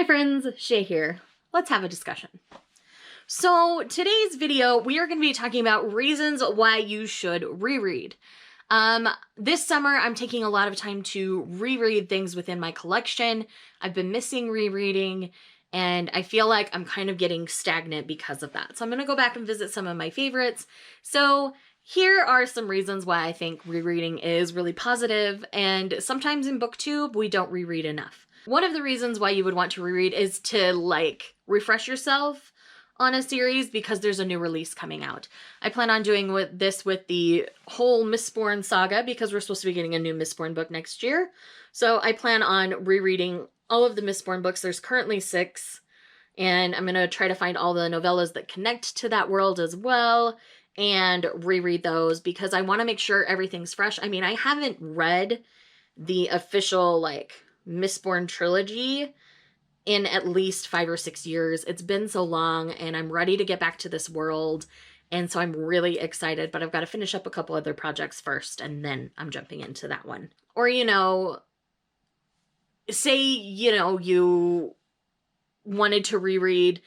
Hi friends, Shay here. Let's have a discussion. So today's video, we are going to be talking about reasons why you should reread. This summer, I'm taking a lot of time to reread things within my collection. I've been missing rereading, and I feel like I'm kind of getting stagnant because of that. So I'm going to go back and visit some of my favorites. So here are some reasons why I think rereading is really positive, and sometimes in BookTube, we don't reread enough. One of the reasons why you would want to reread is to, refresh yourself on a series because there's a new release coming out. I plan on doing this with the whole Mistborn saga because we're supposed to be getting a new Mistborn book next year. So I plan on rereading all of the Mistborn books. There's currently 6, and I'm going to try to find all the novellas that connect to that world as well and reread those because I want to make sure everything's fresh. I mean, I haven't read the official, Mistborn trilogy in at least 5 or 6 years. It's been so long, and I'm ready to get back to this world, and so I'm really excited, but I've got to finish up a couple other projects first, and then I'm jumping into that one. Or, say, you wanted to reread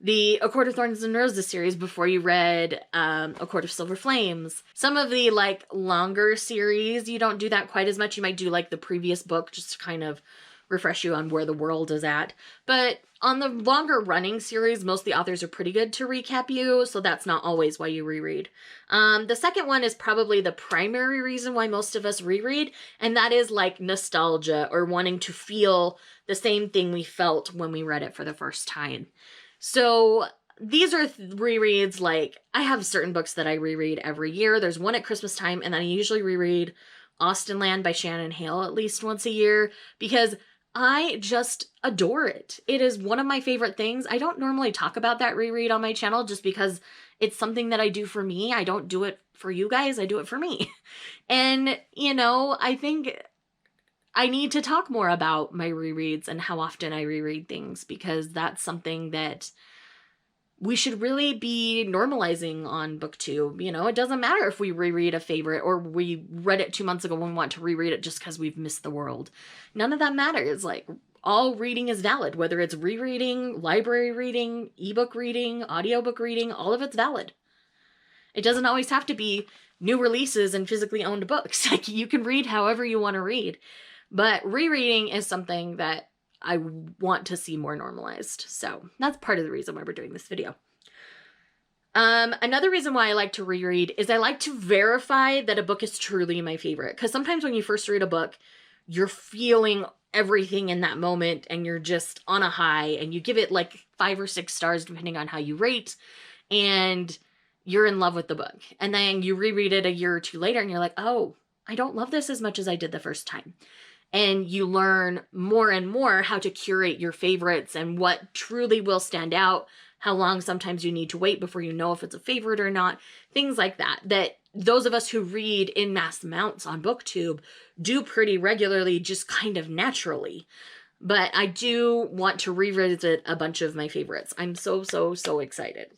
the A Court of Thorns and Roses series before you read A Court of Silver Flames. Some of the, longer series, you don't do that quite as much. You might do, the previous book just to kind of refresh you on where the world is at. But on the longer running series, most of the authors are pretty good to recap you, so that's not always why you reread. The second one is probably the primary reason why most of us reread, and that is, nostalgia or wanting to feel the same thing we felt when we read it for the first time. So these are rereads, I have certain books that I reread every year. There's one at Christmas time, and then I usually reread Austenland by Shannon Hale at least once a year because I just adore it. It is one of my favorite things. I don't normally talk about that reread on my channel just because it's something that I do for me. I don't do it for you guys. I do it for me. And, I think I need to talk more about my rereads and how often I reread things because that's something that we should really be normalizing on BookTube. It doesn't matter if we reread a favorite or we read it 2 months ago and we want to reread it just because we've missed the world. None of that matters. All reading is valid, whether it's rereading, library reading, ebook reading, audiobook reading, all of it's valid. It doesn't always have to be new releases and physically owned books. You can read however you want to read. But rereading is something that I want to see more normalized. So that's part of the reason why we're doing this video. Another reason why I like to reread is I like to verify that a book is truly my favorite. Because sometimes when you first read a book, you're feeling everything in that moment and you're just on a high and you give it 5 or 6 stars depending on how you rate. And you're in love with the book. And then you reread it a year or two later and you're like, oh, I don't love this as much as I did the first time. And you learn more and more how to curate your favorites and what truly will stand out, how long sometimes you need to wait before you know if it's a favorite or not, things like that, that those of us who read in mass amounts on BookTube do pretty regularly, just kind of naturally. But I do want to revisit a bunch of my favorites. I'm so excited.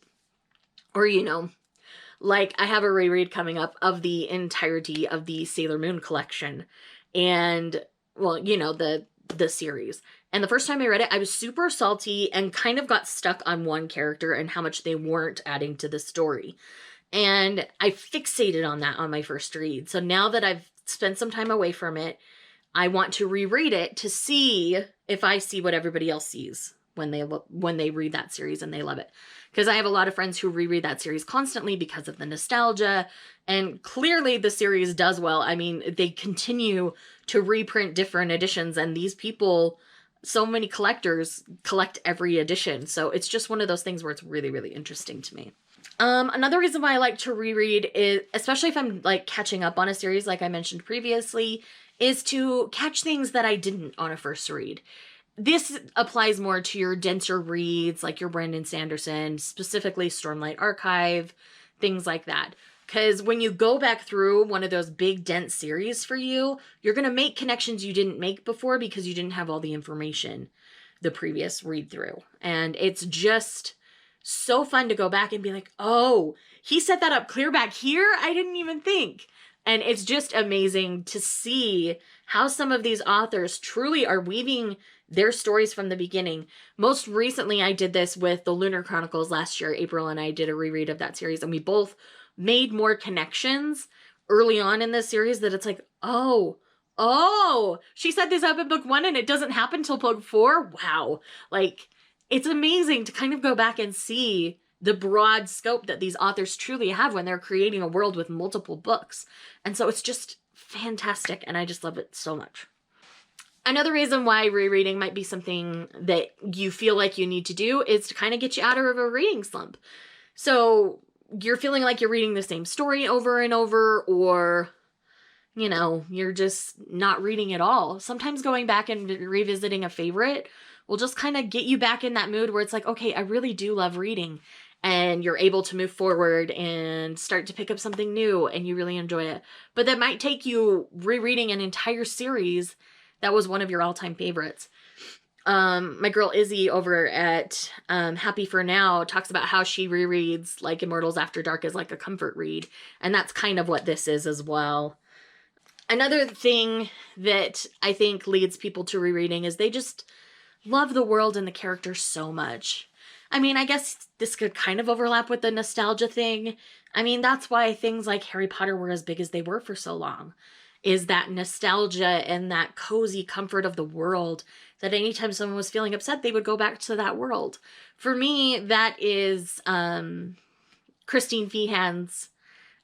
Or, I have a reread coming up of the entirety of the Sailor Moon collection. And the series. And the first time I read it, I was super salty and kind of got stuck on one character and how much they weren't adding to the story. And I fixated on that on my first read. So now that I've spent some time away from it, I want to reread it to see if I see what everybody else sees when they read that series and they love it. Because I have a lot of friends who reread that series constantly because of the nostalgia. And clearly the series does well. I mean, they continue to reprint different editions. And these people, so many collectors, collect every edition. So it's just one of those things where it's really, really interesting to me. Another reason why I like to reread is, especially if I'm catching up on a series like I mentioned previously, is to catch things that I didn't on a first read. This applies more to your denser reads, like your Brandon Sanderson, specifically Stormlight Archive, things like that. Because when you go back through one of those big, dense series for you, you're going to make connections you didn't make before because you didn't have all the information the previous read through. And it's just so fun to go back and be like, oh, he set that up clear back here? I didn't even think. And it's just amazing to see how some of these authors truly are weaving their stories from the beginning. Most recently, I did this with the Lunar Chronicles last year. April and I did a reread of that series, and we both made more connections early on in this series that it's like, oh, she set this up in book 1 and it doesn't happen till book 4? Wow. Like, it's amazing to kind of go back and see the broad scope that these authors truly have when they're creating a world with multiple books. And so it's just fantastic, and I just love it so much. Another reason why rereading might be something that you feel like you need to do is to kind of get you out of a reading slump. So you're feeling like you're reading the same story over and over, or, you know, you're just not reading at all. Sometimes going back and revisiting a favorite will just kind of get you back in that mood where it's like, okay, I really do love reading. And you're able to move forward and start to pick up something new and you really enjoy it. But that might take you rereading an entire series that was one of your all-time favorites. My girl Izzy over at Happy for Now talks about how she rereads like Immortals After Dark as like a comfort read. And that's kind of what this is as well. Another thing that I think leads people to rereading is they just love the world and the characters so much. I mean, I guess this could kind of overlap with the nostalgia thing. I mean, that's why things like Harry Potter were as big as they were for so long, is that nostalgia and that cozy comfort of the world, that anytime someone was feeling upset, they would go back to that world. For me, that is Christine Feehan's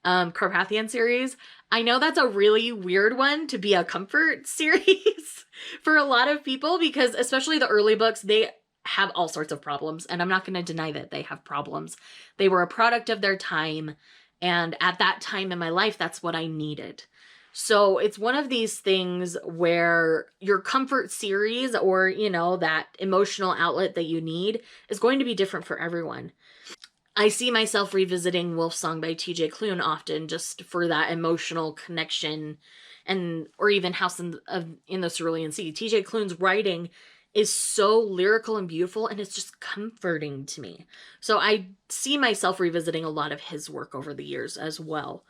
Carpathian series. I know that's a really weird one to be a comfort series for a lot of people, because especially the early books, they have all sorts of problems, and I'm not going to deny that they have problems. They were a product of their time, and at that time in my life, that's what I needed. So it's one of these things where your comfort series, or, you know, that emotional outlet that you need, is going to be different for everyone. I see myself revisiting Wolfsong by TJ Klune often just for that emotional connection, and or even House in the Cerulean Sea. TJ Klune's writing is so lyrical and beautiful, and it's just comforting to me. So I see myself revisiting a lot of his work over the years as well.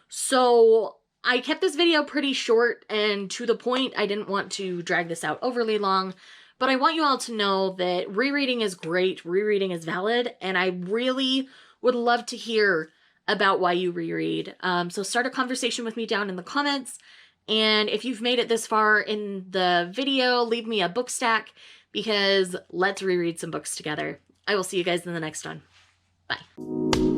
So I kept this video pretty short and to the point. I didn't want to drag this out overly long, but I want you all to know that rereading is great, rereading is valid, and I really would love to hear about why you reread. So start a conversation with me down in the comments. And if you've made it this far in the video, leave me a book stack, because let's reread some books together. I will see you guys in the next one. Bye.